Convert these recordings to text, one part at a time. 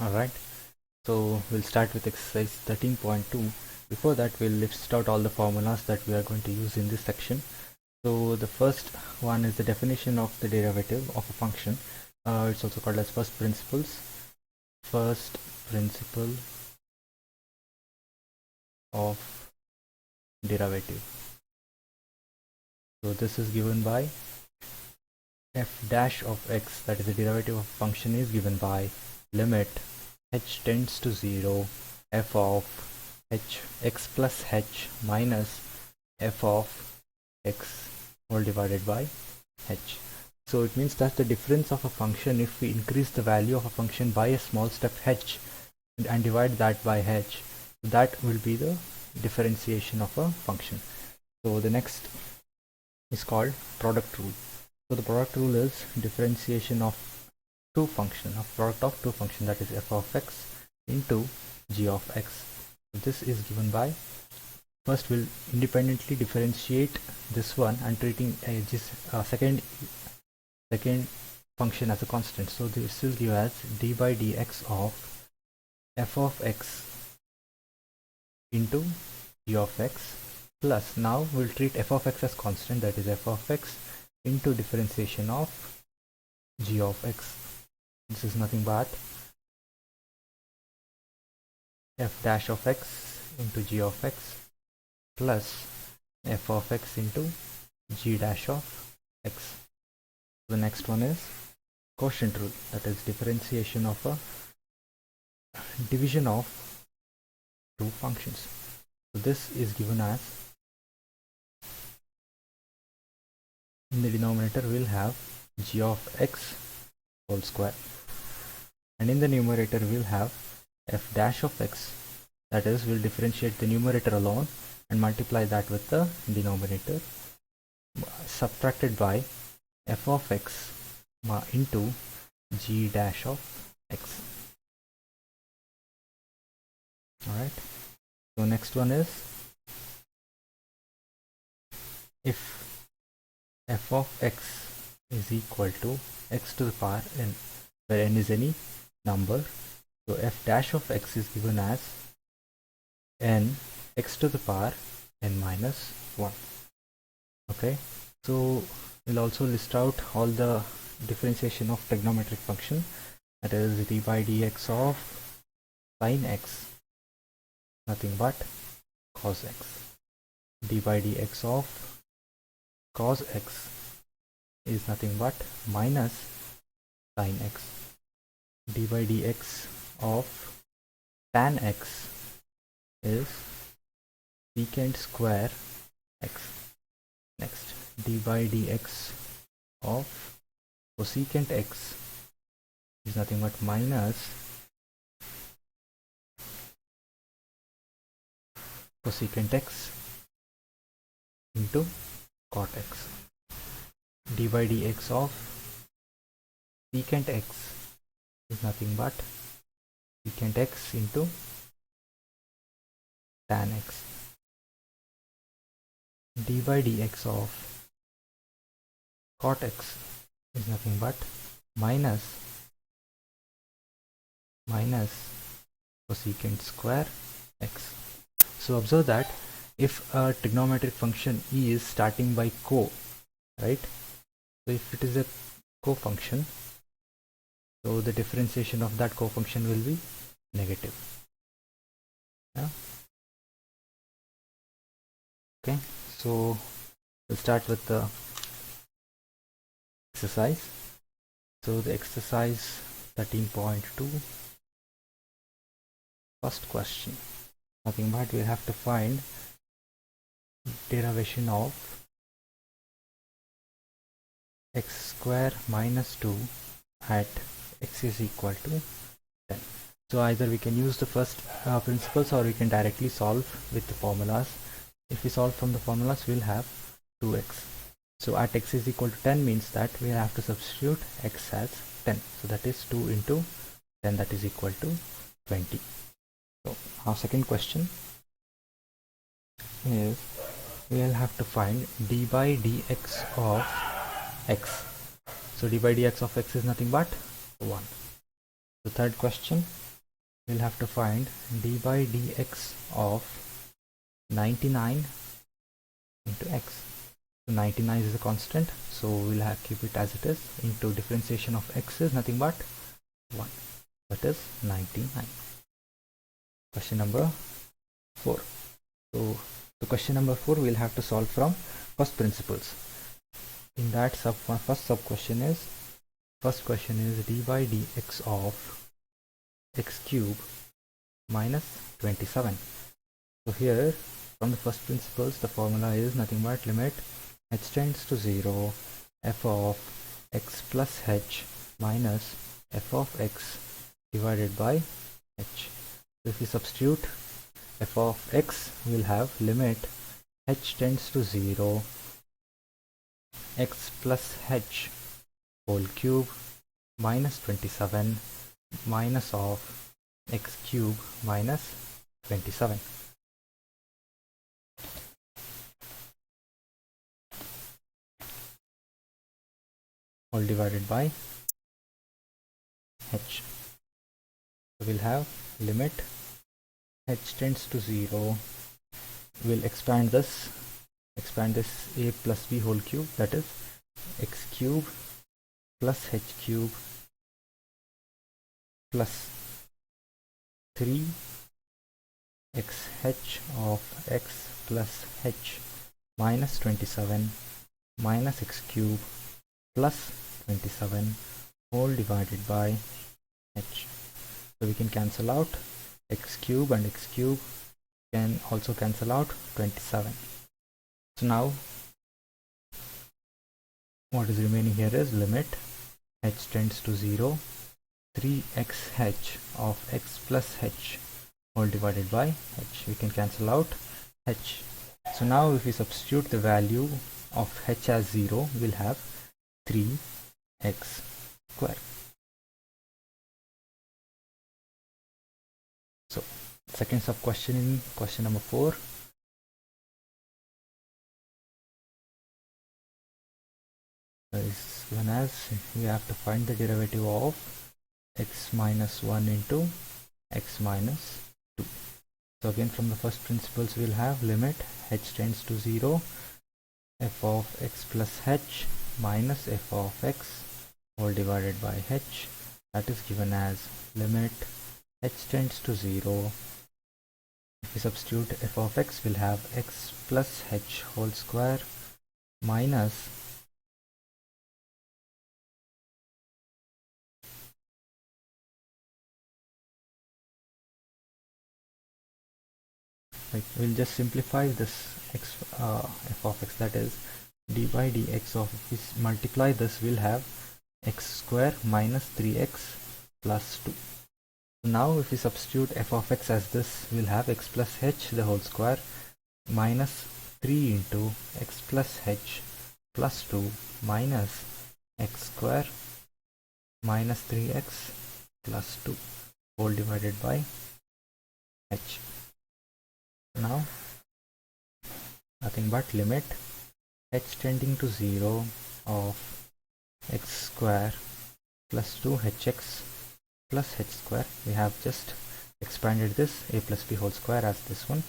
Alright, so we'll start with exercise 13.2. Before that, we'll list out all the formulas that we are going to use in this section. So the first one is the definition of the derivative of a function. It's also called as first principles. First principle of derivative. So this is given by f dash of x, that is the derivative of a function, is given by limit h tends to 0 f of h x plus h minus f of x all divided by h. So it means that the difference of a function, if we increase the value of a function by a small step h and divide that by h, that will be the differentiation of a function. So the next is called product rule. So the product rule is differentiation of product of two function, that is f of x into g of x. So this is given by, first we'll independently differentiate this one and treating this second function as a constant. So this will give as d by dx of f of x into g of x, plus now we'll treat f of x as constant, that is f of x into differentiation of g of x. This is nothing but f dash of x into g of x plus f of x into g dash of x. The next one is quotient rule, that is differentiation of a division of two functions. So this is given as, in the denominator we'll have g of x whole square, and in the numerator we'll have f dash of x, that is we'll differentiate the numerator alone and multiply that with the denominator, subtracted by f of x into g dash of x. Alright, so next one is, if f of x is equal to x to the power n, where n is any number, so f dash of x is given as n x to the power n minus 1. Okay, so we'll also list out all the differentiation of trigonometric function, that is d by dx of sine x, nothing but cos x. D by dx of cos x is nothing but minus sine x. D by dx of tan x is secant square x. Next, d by dx of cosecant x is nothing but minus cosecant x into cot x. D by dx of secant x is nothing but secant x into tan x. D by dx of cot x is nothing but minus cosecant square x. So observe that if a trigonometric function is starting by co, right? So if it is a co-function, so the differentiation of that co-function will be negative. Yeah. Okay, so we'll start with the exercise. So the exercise 13.2, first question, nothing but we'll have to find derivation of x square minus 2 at x is equal to 10. So either we can use the first principles, or we can directly solve with the formulas. If we solve from the formulas, we'll have 2x. So at x is equal to 10 means that we have to substitute x as 10. So that is 2 into 10, that is equal to 20. So our second question is, we'll have to find d by dx of x. So d by dx of x is nothing but 1. The third question, we'll have to find d by dx of 99 into x. So 99 is a constant, so we'll have keep it as it is, into differentiation of x is nothing but 1, that is 99. Question number 4. So the question number 4 we'll have to solve from first principles. In that first question is d by dx of x cube minus 27. So here from the first principles the formula is nothing but limit h tends to 0 f of x plus h minus f of x divided by h. So if we substitute f of x, we'll have limit h tends to 0 x plus h whole cube minus 27 minus of x cube minus 27. All divided by h. So we'll have limit h tends to 0. We'll expand this a plus b whole cube, that is x cube plus h cube plus 3 xh of x plus h minus 27 minus x cube plus 27 whole divided by h. So we can cancel out x cube and x cube, can also cancel out 27. So now what is remaining here is limit h tends to 0 3xh of x plus h whole divided by h. We can cancel out h. So now if we substitute the value of h as 0, we'll have 3x square. So second sub question in question number 4. Is given as we have to find the derivative of x minus 1 into x minus 2. So again from the first principles we'll have limit h tends to 0 f of x plus h minus f of x whole divided by h, that is given as limit h tends to 0. If we substitute f of x, we'll have x plus h whole square minus we'll just simplify this x f of x, that is d by dx of, if we multiply this, we'll have x square minus 3x plus 2. Now if we substitute f of x as this, we'll have x plus h the whole square minus 3 into x plus h plus 2 minus x square minus 3x plus 2 whole divided by h. Now nothing but limit h tending to 0 of x square plus 2hx plus h square. We have just expanded this a plus b whole square as this one,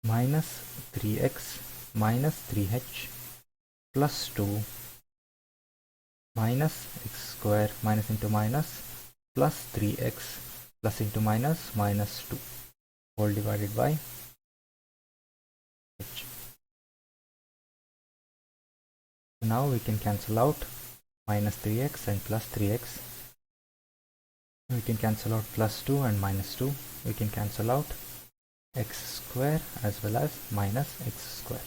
minus 3x minus 3h plus 2 minus x square minus into minus plus 3x plus into minus minus 2 whole divided by h. Now we can cancel out minus 3x and plus 3x. We can cancel out plus 2 and minus 2. We can cancel out x square as well as minus x square.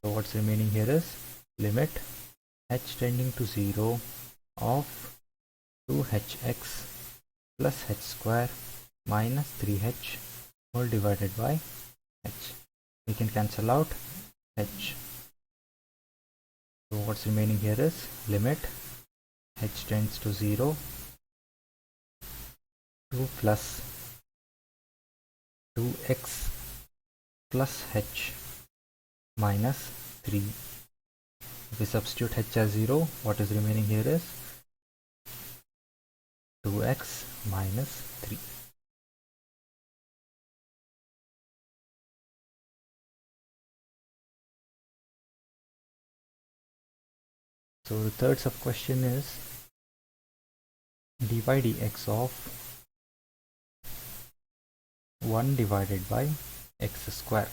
So what's remaining here is limit h tending to 0 of 2hx plus h square minus 3h whole divided by h. We can cancel out h. So what's remaining here is limit h tends to 0 2 plus 2x plus h minus 3. If we substitute h as 0, what is remaining here is 2x minus 3. So the third sub question is dy dx of 1 divided by x square.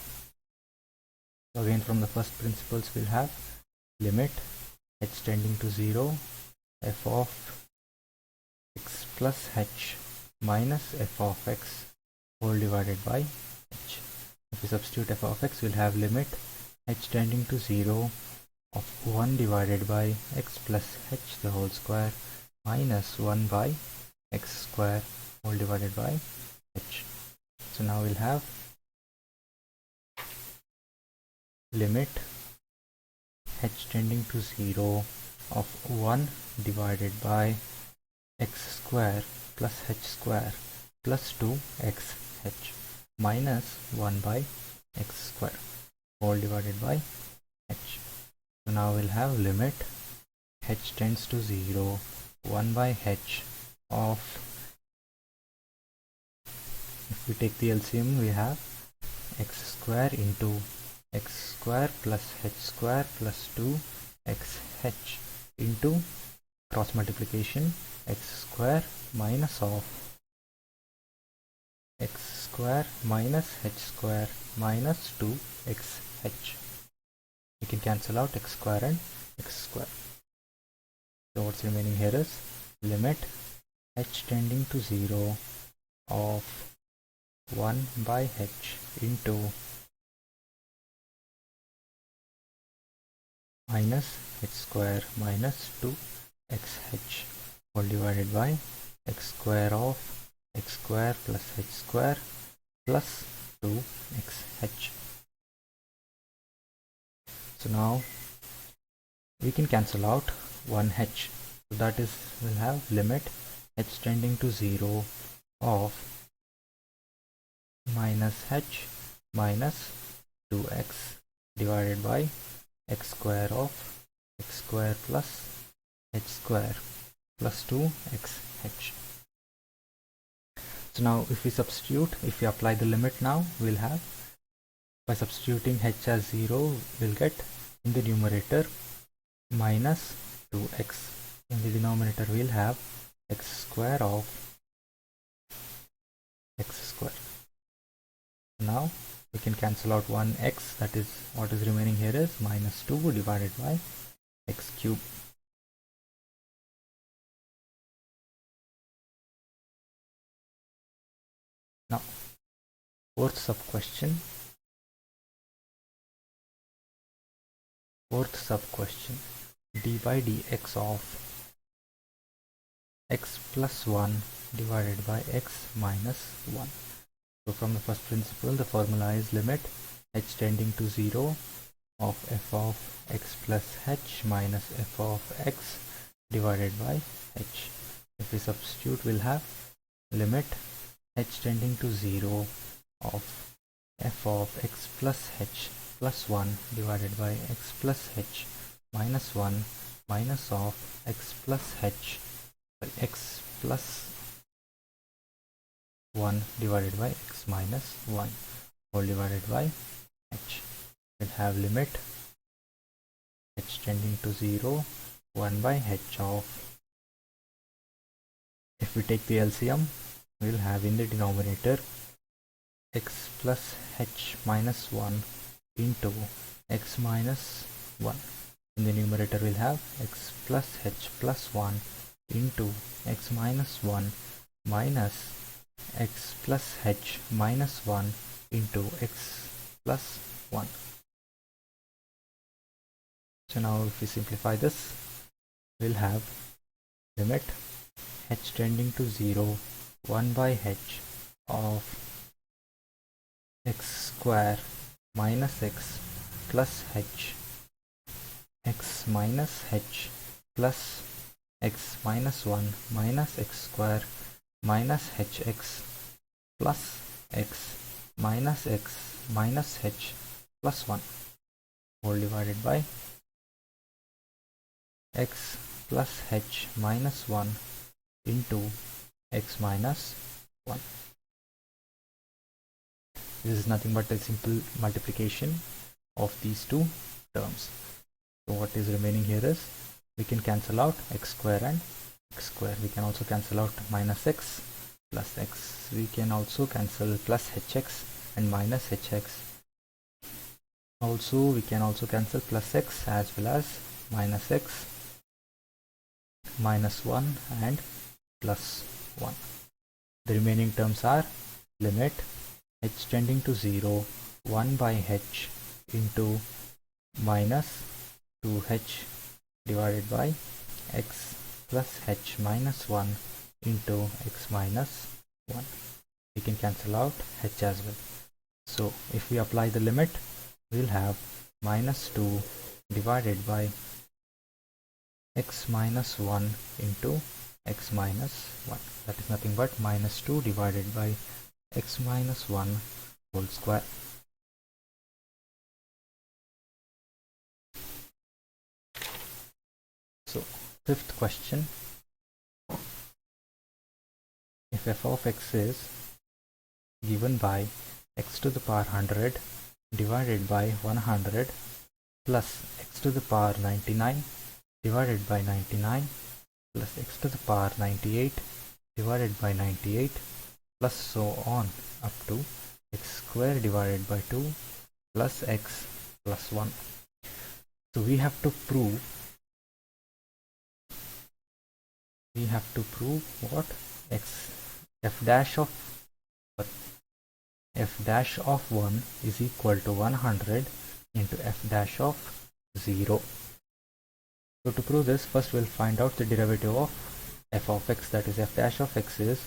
So again, from the first principles, we'll have limit h tending to 0 f of x plus h minus f of x whole divided by h. If we substitute f of x, we'll have limit h tending to 0 of 1 divided by x plus h the whole square minus 1 by x square whole divided by h. So now we'll have limit h tending to 0 of 1 divided by x square plus h square plus 2xh minus 1 by x square whole divided by h. So now we'll have limit h tends to 0 1 by h of, if we take the LCM, we have x square into x square plus h square plus 2xh into cross multiplication x square minus of x square minus h square minus 2xh. We can cancel out x square and x square. So what's remaining here is limit h tending to 0 of 1 by h into minus h square minus 2xh whole divided by x square of x square plus h square plus 2xh. So now we can cancel out 1h. So that is, we'll have limit h tending to 0 of minus h minus 2x divided by x square of x square plus h square plus 2xh. So now if we apply the limit now, we'll have, by substituting h as 0, we'll get in the numerator minus 2x. In the denominator, we'll have x square of x square. Now we can cancel out 1x, that is, what is remaining here is minus 2 divided by x cube. Now, fourth sub question, dy dx of x plus 1 divided by x minus 1. So from the first principle, the formula is limit h tending to 0 of f of x plus h minus f of x divided by h. If we substitute, we'll have limit h tending to 0 of f of x plus h plus 1 divided by x plus h minus 1 minus of x plus h x plus 1 divided by x minus 1 whole divided by h. We'll have limit h tending to 0 1 by h of, if we take the LCM, we'll have in the denominator x plus h minus 1 into x minus 1. In the numerator, we'll have x plus h plus 1 into x minus 1 minus x plus h minus 1 into x plus 1. So now if we simplify this, we'll have limit h tending to 0 1 by h of x square minus x plus h x minus h plus x minus 1 minus x square minus hx plus x minus h plus 1 whole divided by x plus h minus 1 into x minus 1. This is nothing but a simple multiplication of these two terms. So what is remaining here is we can cancel out x square and x square. We can also cancel out minus x plus x. We can also cancel plus hx and minus hx. Also, we can also cancel plus x as well as minus x, minus 1 and plus 1. The remaining terms are limit h tending to 0, 1 by h into minus 2h divided by x plus h minus 1 into x minus 1. We can cancel out h as well. So if we apply the limit, we'll have minus 2 divided by x minus 1 into x minus 1. That is nothing but minus 2 divided by x minus 1 whole square. So fifth question, if f of x is given by x to the power 100 divided by 100 plus x to the power 99 divided by 99 plus x to the power 98 divided by 98 plus so on up to x square divided by 2 plus x plus 1. So we have to prove what f dash of 1 is equal to 100 into f dash of 0. So to prove this, first we'll find out the derivative of f of x, that is f dash of x is,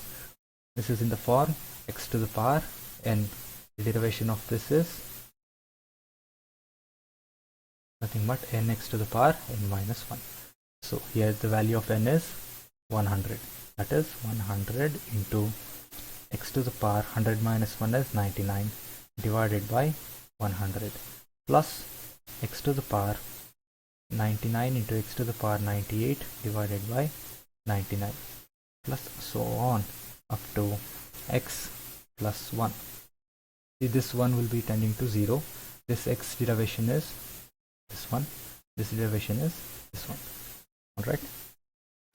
this is in the form x to the power n. The derivation of this is nothing but nx to the power n minus 1. So here the value of n is 100, that is 100 into x to the power 100 minus 1 is 99 divided by 100 plus x to the power 99 into x to the power 98 divided by 99 plus so on up to x plus 1. See, this one will be tending to 0. This x derivation is this one. This derivation is this one. Alright.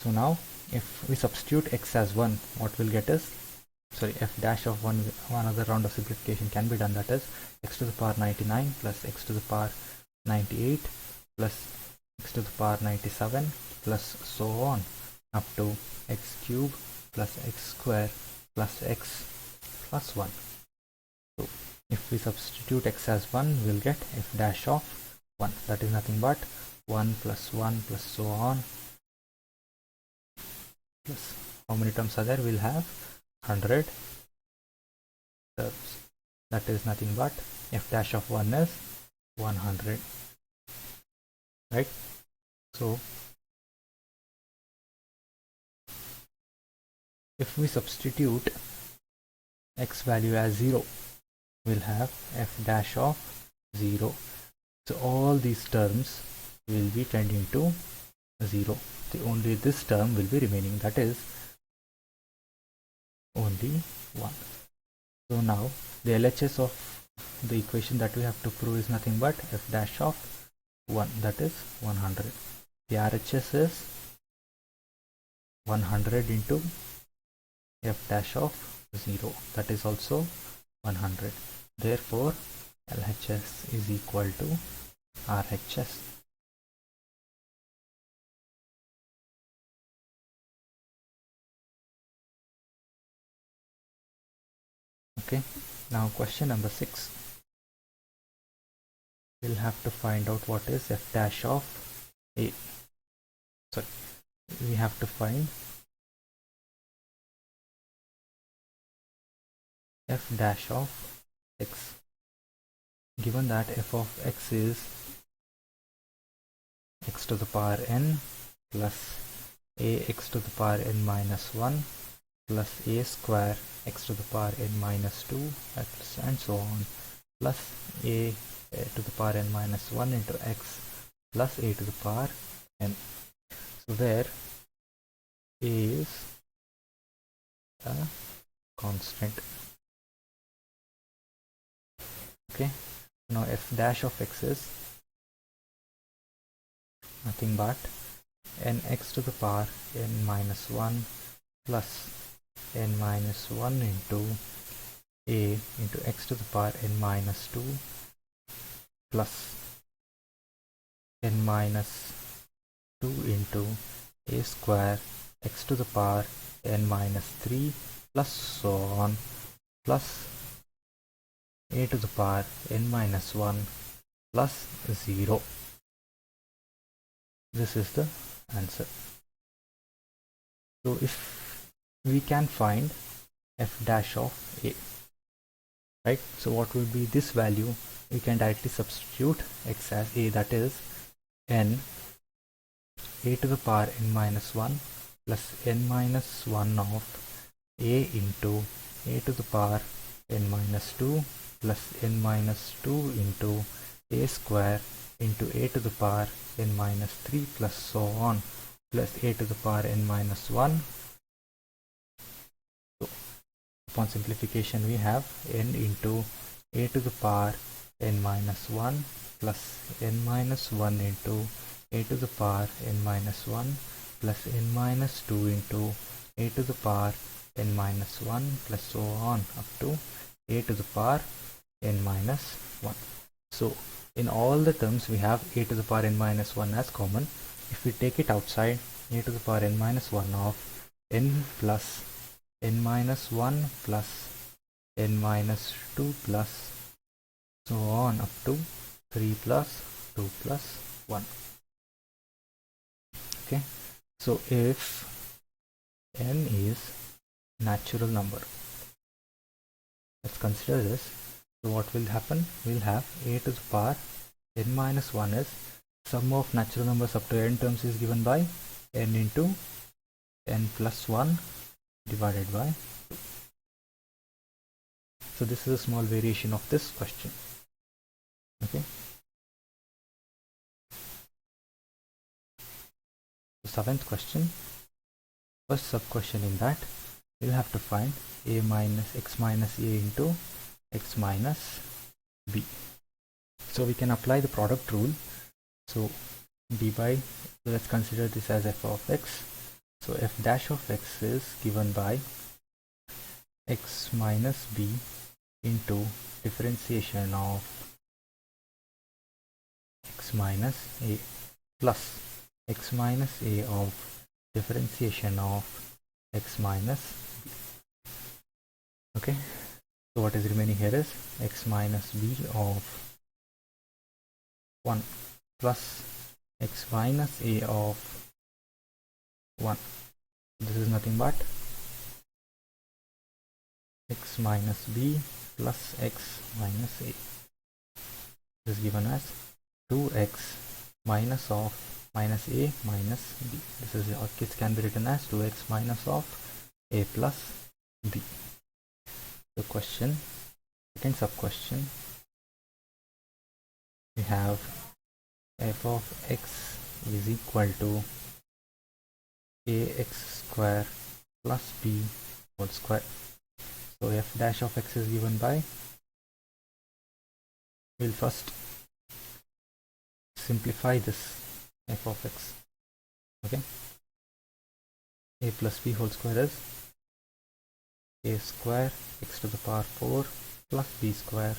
So now if we substitute x as 1, what we'll get is, sorry, f dash of 1, another round of simplification can be done, that is x to the power 99 plus x to the power 98 plus x to the power 97 plus so on up to x cube plus x square plus x plus 1. So if we substitute x as 1, we'll get f dash of 1, that is nothing but 1 plus 1 plus so on plus how many terms are there? We'll have 100 terms. That is nothing but f dash of 1 is 100, right? So if we substitute x value as 0, we'll have f dash of 0. So all these terms will be tending to 0. Only this term will be remaining, that is only 1. So now the LHS of the equation that we have to prove is nothing but f dash of 1, that is 100. The RHS is 100 into f dash of 0, that is also 100. Therefore LHS is equal to RHS. Okay, now question number 6. We'll have to find out what is f dash of a. Sorry, we have to find f dash of x. Given that f of x is x to the power n plus a x to the power n minus 1 plus a square x to the power n minus 2 and so on plus a to the power n minus 1 into x plus a to the power n. So where a is a constant. Okay, now f dash of x is nothing but nx to the power n minus 1 plus n minus 1 into a into x to the power n minus 2 plus n minus 2 into a square x to the power n minus 3 plus so on plus a to the power n minus 1 plus 0. This is the answer. So if we can find f dash of a, right? So what will be this value? We can directly substitute x as a, that is n a to the power n minus 1 plus n minus 1 of a into a to the power n minus 2 plus n minus 2 into a square into a to the power n minus 3 plus so on plus a to the power n minus 1. So upon simplification we have n into a to the power n minus 1 plus n minus 1 into a to the power n minus 1 plus n minus 2 into a to the power n minus 1 plus so on up to a to the power n minus 1. So in all the terms we have a to the power n minus 1 as common. If we take it outside, a to the power n minus 1 of n plus n minus 1 plus n minus 2 plus so on up to 3 plus 2 plus 1. Okay, so if n is natural number, let's consider this. So what will happen? We'll have a to the power n minus 1 is sum of natural numbers up to n terms is given by n into n plus 1 divided by 2. So this is a small variation of this question. Okay. The seventh question, first sub question in that, we'll have to find a minus x minus a into x minus b. So we can apply the product rule. So d by, so let's consider this as f of x. So f dash of x is given by x minus b into differentiation of x minus a plus x minus a of differentiation of x minus b. Okay, so what is remaining here is x minus b of 1 plus x minus a of 1. This is nothing but x minus b plus x minus a. This is given as 2x minus of minus a minus b. This is, it can be written as 2x minus of a plus b. The question, second sub question, we have f of x is equal to ax square plus b whole square. So f dash of x is given by, we'll first simplify this f of x. Okay, a plus b whole square is a square x to the power 4 plus b square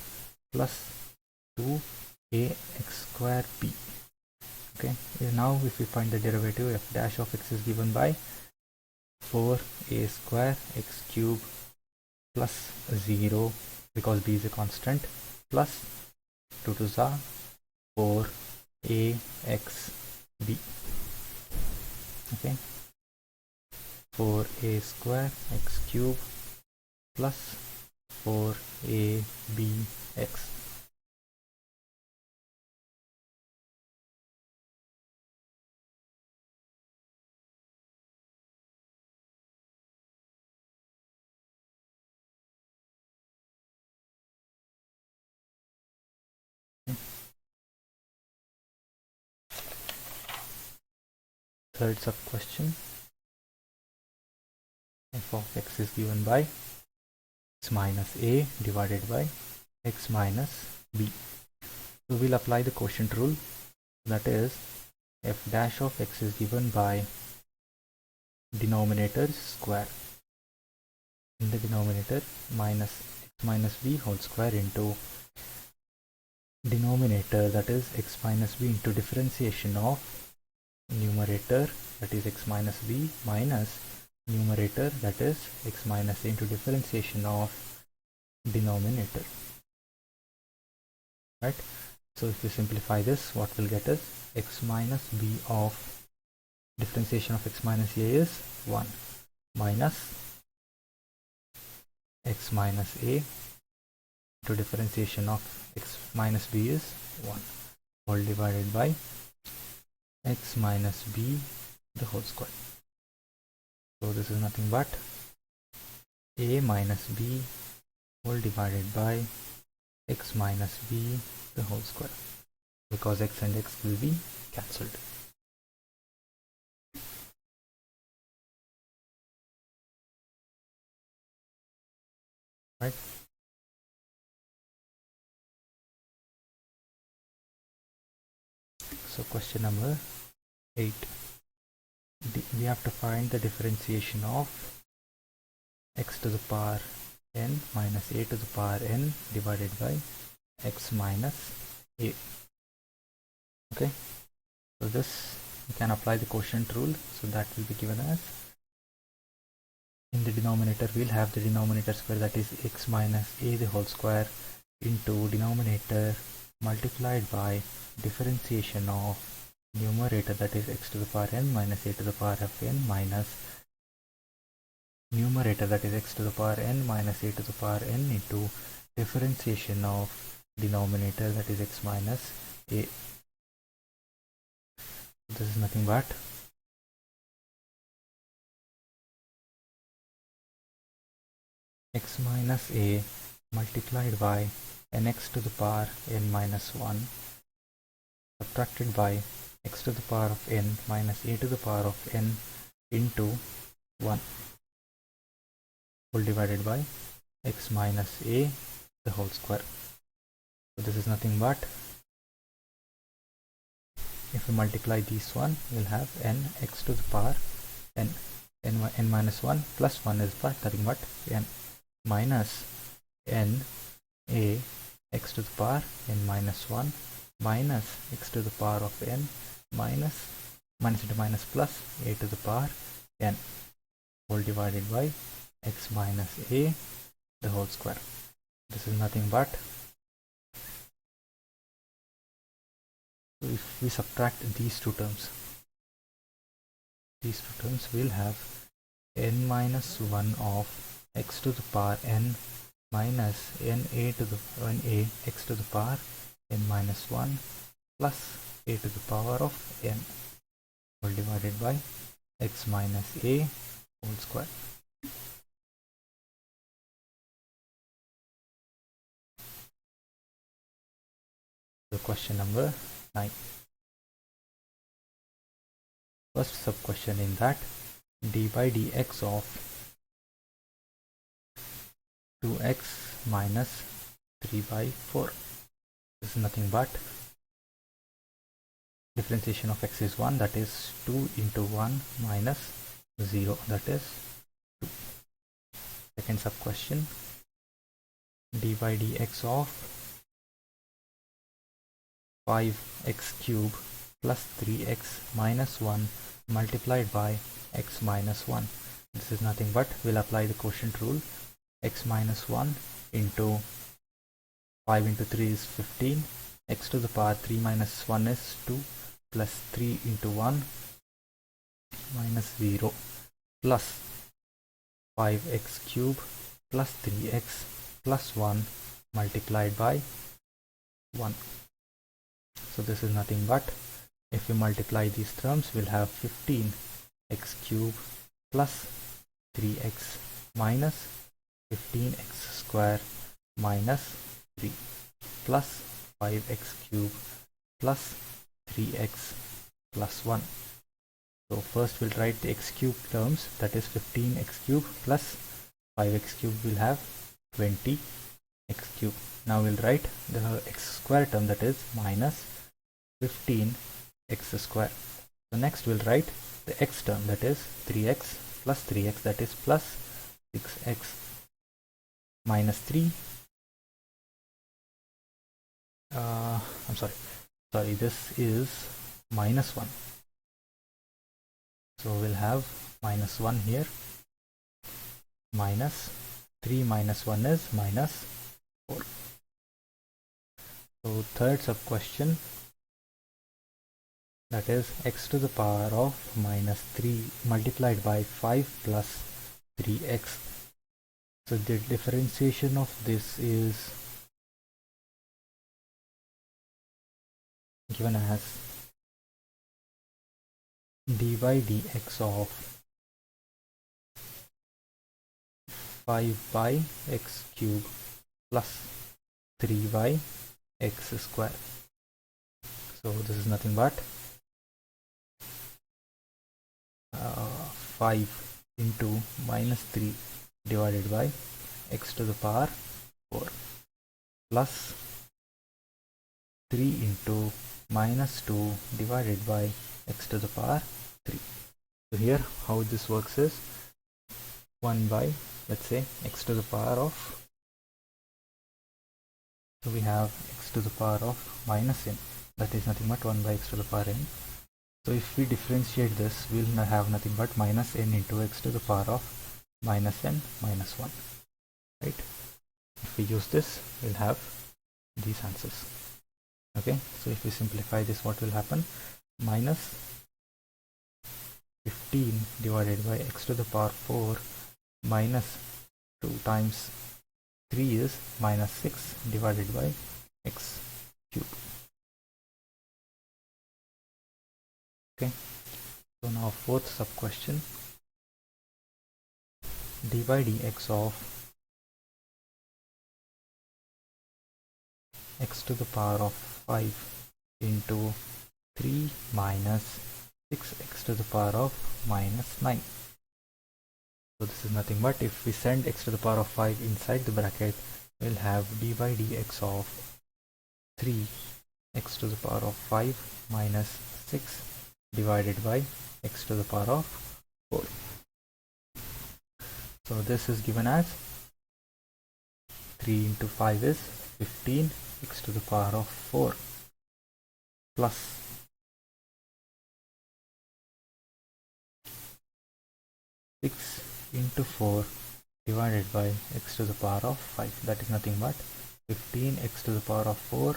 plus 2ax square b. Okay, now if we find the derivative, f dash of x is given by 4a square x cube plus 0 because b is a constant plus 2 to the 4ax b. Okay, 4a square x cube plus 4abx. Third sub question, f of x is given by x minus a divided by x minus b. So we'll apply the quotient rule, that is f dash of x is given by denominator square. In the denominator, minus x minus b whole square into denominator, that is x minus b, into differentiation of numerator, that is x minus b, minus numerator, that is x minus a, into differentiation of denominator. Right? So if we simplify this, what we'll get is x minus b of differentiation of x minus a is 1, minus x minus a to differentiation of x minus b is 1, all divided by x minus b the whole square. So this is nothing but a minus b whole divided by x minus b the whole square, because x and x will be cancelled. Right? So question number 8. We have to find the differentiation of x to the power n minus a to the power n divided by x minus a. Okay, so this we can apply the quotient rule, so that will be given as, in the denominator we'll have the denominator square, that is x minus a the whole square, into denominator multiplied by differentiation of numerator, that is x to the power n minus a to the power of n, minus numerator, that is x to the power n minus a to the power n, into differentiation of denominator, that is x minus a. This is nothing but x minus a multiplied by nx to the power n minus 1 subtracted by x to the power of n minus a to the power of n into 1, whole divided by x minus a the whole square. So this is nothing but, if we multiply these one, we'll have n x to the power n minus 1 plus 1 is nothing but n minus n a x to the power n minus 1 minus x to the power of n minus into minus plus a to the power n, whole divided by x minus a the whole square. This is nothing but, if we subtract these two terms, we'll have n minus 1 of x to the power n minus n a x to the power n minus 1 plus a to the power of n, all divided by x minus a whole square. So question number 9. First sub question in that, d by dx of 2x minus 3 by 4. This is nothing but differentiation of x is 1, that is 2 into 1 minus 0, that is 2. Second sub question, d by dx of 5x cube plus 3x minus 1 multiplied by x minus 1. This is nothing but, we'll apply the quotient rule, x minus 1 into 5 into 3 is 15, x to the power 3 minus 1 is 2, plus 3 into 1 minus 0, plus 5x cube plus 3x plus 1 multiplied by 1. So this is nothing but, if we multiply these terms, we'll have 15x cube plus 3x minus 15x square minus 3 plus 5x cube plus 3x plus 1. So first we'll write the x cube terms, that is 15x cube plus 5x cube will have 20x cube. Now we'll write the x square term, that is minus 15 x square. So next we'll write the x term, that is 3x plus 3x, that is plus 6x minus 3. I'm sorry, this is minus 1. So we'll have minus 1 here, minus 3 minus 1 is minus 4. So third sub question, that is x to the power of minus 3 multiplied by 5 plus 3x. So the differentiation of this is given as dy dx of 5 by x cube plus 3y x square. So this is nothing but 5 into minus 3 divided by x to the power 4 plus 3 into minus 2 divided by x to the power 3. So here how this works is 1 by, let's say, x to the power of, so we have x to the power of minus n, that is nothing but 1 by x to the power n. So if we differentiate this, we'll have nothing but minus n into x to the power of minus n minus 1, right? If we use this, we'll have these answers. Okay, so if we simplify this, what will happen? Minus 15 divided by x to the power 4 minus 2 times 3 is minus 6 divided by x cube. Okay, so now fourth sub question, dy dx of x to the power of 5 into 3 minus 6x to the power of minus 9. So this is nothing but, if we send x to the power of 5 inside the bracket, we'll have dy dx of 3x to the power of 5 minus 6 divided by x to the power of 4. So this is given as 3 into 5 is 15 x to the power of 4 plus 6 into 4 divided by x to the power of 5, that is nothing but 15 x to the power of 4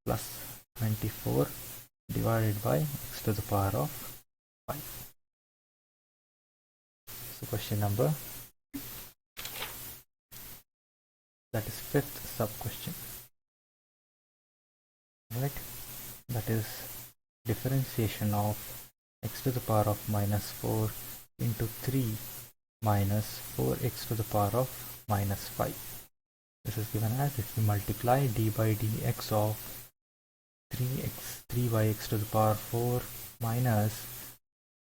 plus 24 divided by x to the power of 5. So question number, that is fifth sub question, right? That is differentiation of x to the power of minus 4 into 3 minus 4x to the power of minus 5. This is given as, if we multiply dy dx of 3y x to the power 4 minus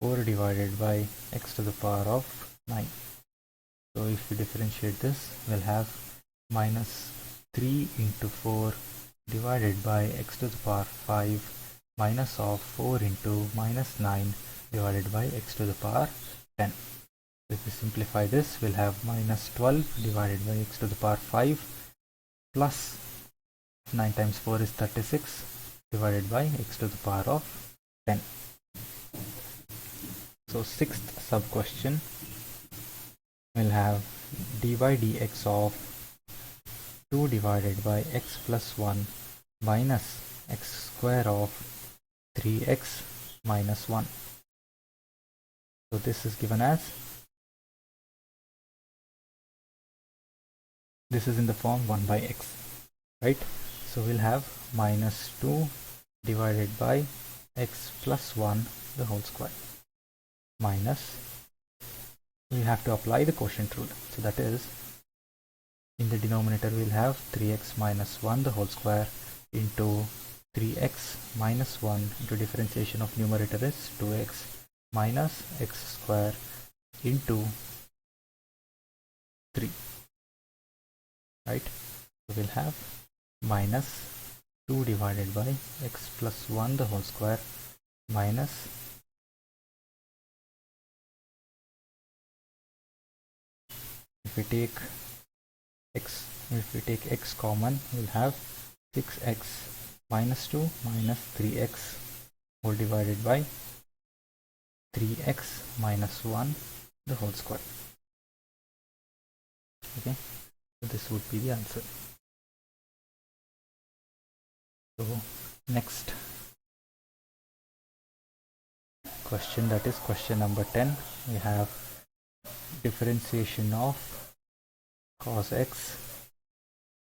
4 divided by x to the power of 9. So if we differentiate this, we'll have minus 3 into 4 divided by x to the power 5 minus of 4 into minus 9 divided by x to the power 10. If we simplify this, we'll have minus 12 divided by x to the power 5 plus 9 times 4 is 36 divided by x to the power of 10. So sixth sub question, we'll have dy dx of 2 divided by x plus 1 minus x square of 3x minus 1. So this is given as, this is in the form 1 by x, right? So we'll have minus 2 divided by x plus 1 the whole square minus, we have to apply the quotient rule. So that is, in the denominator we'll have 3x minus 1 the whole square into 3x minus 1 into differentiation of numerator is 2x minus x square into 3, right? So we'll have minus 2 divided by x plus 1 the whole square minus if we take x common, we'll have 6x minus 2 minus 3x whole divided by 3x minus 1 the whole square. Okay, so this would be the answer. So next question, that is question number 10. We have differentiation of cos x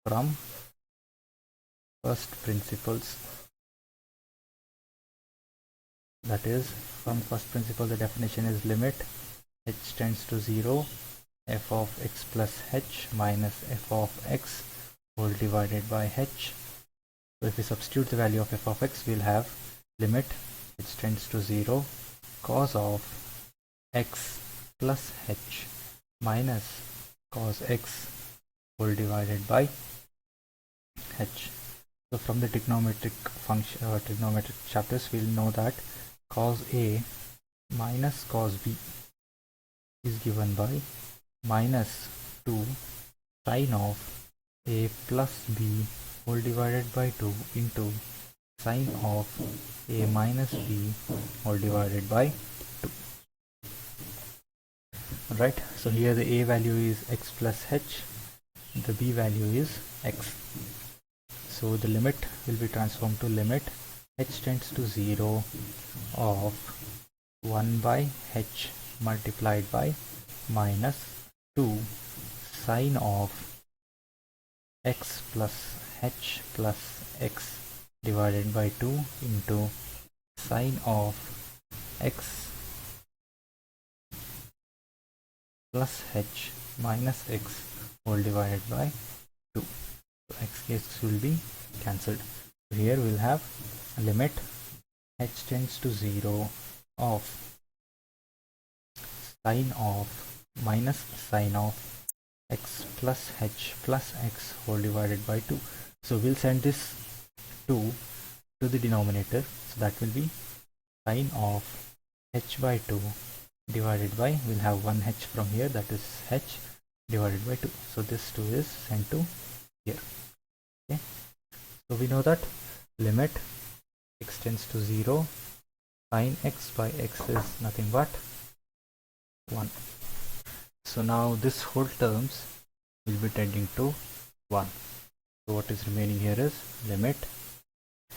from first principles. That is, from first principle the definition is limit h tends to 0 f of x plus h minus f of x whole divided by h. So if we substitute the value of f of x, we'll have limit h tends to 0 cos of x plus h minus cos x whole divided by h. So from the trigonometric function trigonometric chapters, we'll know that cos a minus cos b is given by minus 2 sine of a plus b whole divided by 2 into sine of a minus b whole divided by 2. Right, so here the a value is x plus h, the b value is x. So the limit will be transformed to limit h tends to 0 of 1 by h multiplied by minus 2 sine of x plus h plus x divided by 2 into sine of x plus h minus x whole divided by 2. So x will be cancelled. So here we'll have limit h tends to 0 of sine of minus sine of x plus h plus x whole divided by 2. So we'll send this 2 to the denominator. So that will be sine of h by 2 divided by, we'll have 1 h from here, that is h divided by 2. So this 2 is sent to here. Okay, so we know that limit x tends to 0 sine x by x is nothing but 1. So now this whole terms will be tending to 1. So what is remaining here is limit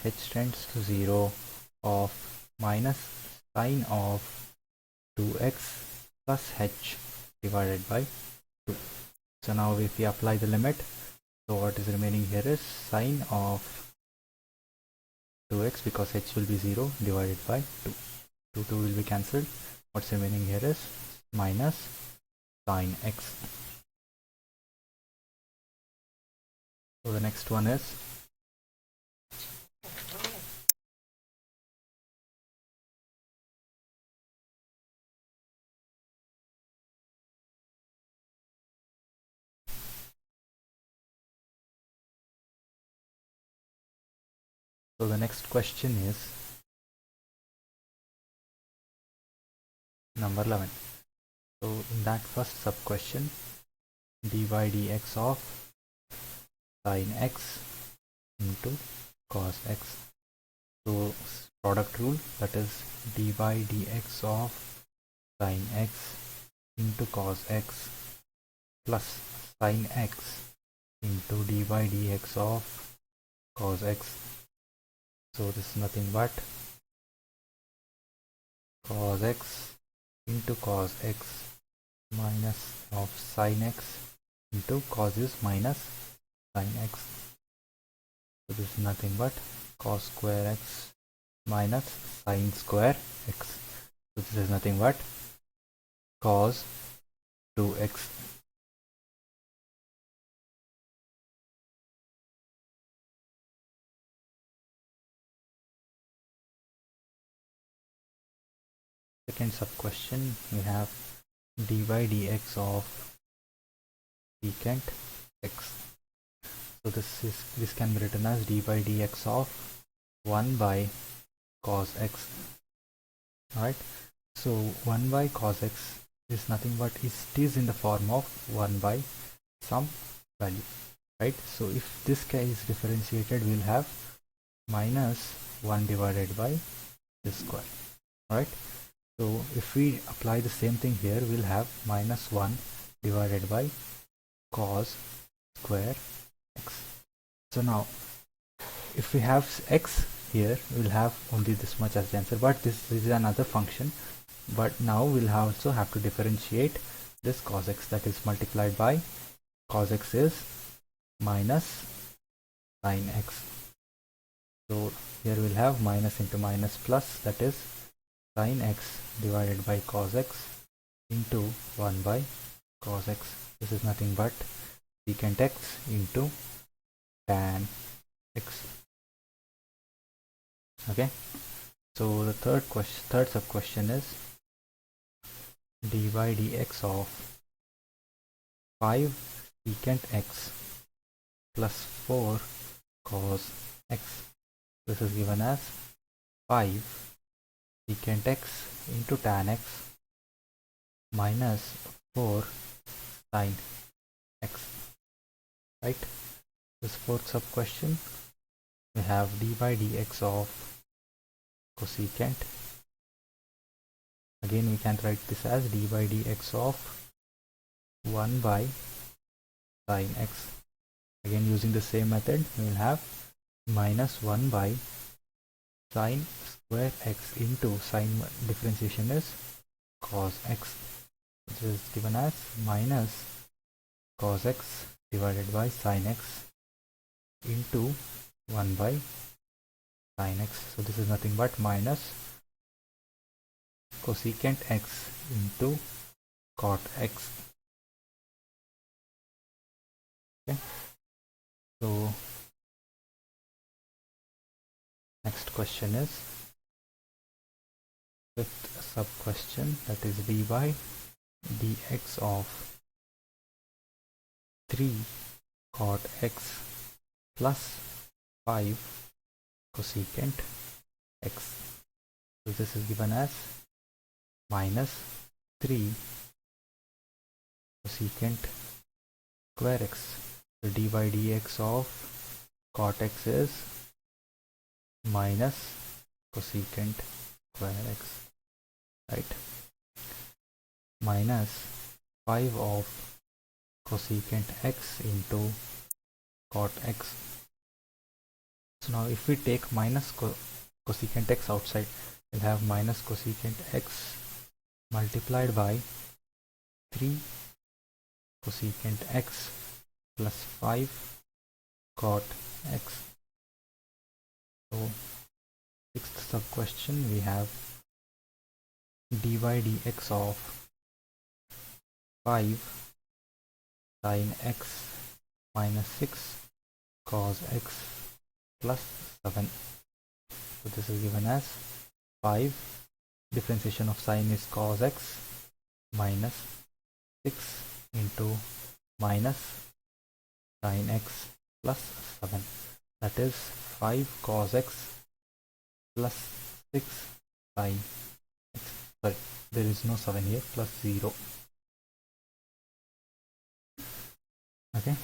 h tends to 0 of minus sine of 2x plus h divided by 2. So now if we apply the limit, so what is remaining here is sine of 2x, because h will be 0, divided by 2. 2 will be cancelled. What's remaining here is minus sine x. So the next one is so the next question is number 11. So in that first sub question, dy dx of sine x into cos x. So product rule, that is dy dx of sine x into cos x plus sine x into dy dx of cos x. So this is nothing but cos x into cos x minus of sine x into cos is minus sine x. So this is nothing but cos square x minus sine square x. So this is nothing but cos 2x. Second sub question, we have dy dx of secant x. So this can be written as dy dx of 1 by cos x. Alright, so 1 by cos x is nothing but it is in the form of 1 by some value, right? So if this is differentiated, we'll have minus 1 divided by this square. Alright, so if we apply the same thing here, we'll have minus 1 divided by cos square x. So now if we have x here, we'll have only this much as the answer, but this is another function. But now we'll also have to differentiate this cos x, that is multiplied by cos x is minus sin x. So here we'll have minus into minus plus, that is sin x divided by cos x into 1 by cos x. This is nothing but secant x into tan x. Okay, so the third sub question is dy dx of 5 secant x plus 4 cos x. This is given as 5 secant x into tan x minus 4 sin x, right? This fourth sub question, we have dy dx of cosecant. Again, we can write this as dy dx of 1 by sin x. Again, using the same method, we will have minus 1 by sin square x into sin differentiation is cos x, which is given as minus cos x divided by sin x into 1 by sin x. So this is nothing but minus cosecant x into cot x. Okay, so next question is fifth sub question, that is dy dx of 3 cot x plus 5 cosecant x. So this is given as minus 3 cosecant square x. So dy dx of cot x is minus cosecant square x, right? Minus 5 of cosecant x into cot x. So now if we take minus cosecant x outside, we'll have minus cosecant x multiplied by 3 cosecant x plus 5 cot x. So sixth sub question, we have dy dx of 5 sin x minus 6 cos x plus 7. So this is given as 5 differentiation of sine is cos x minus 6 into minus sin x plus 7, that is 5 cos x plus 6 sin x. Sorry, there is no 7 here, plus 0. Okay,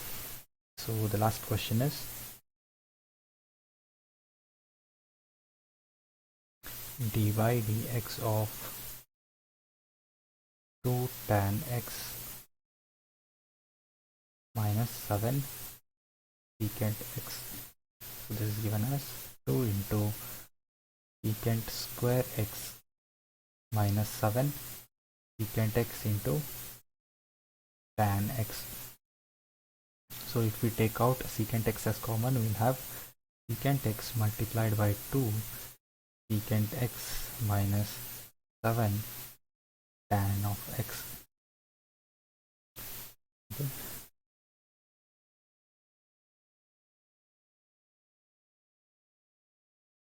so the last question is dy dx of 2 tan x minus 7 secant x. So this is given as 2 into secant square x minus 7 secant x into tan x. So if we take out secant x as common, we'll have secant x multiplied by 2 secant x minus 7 tan of x. Okay.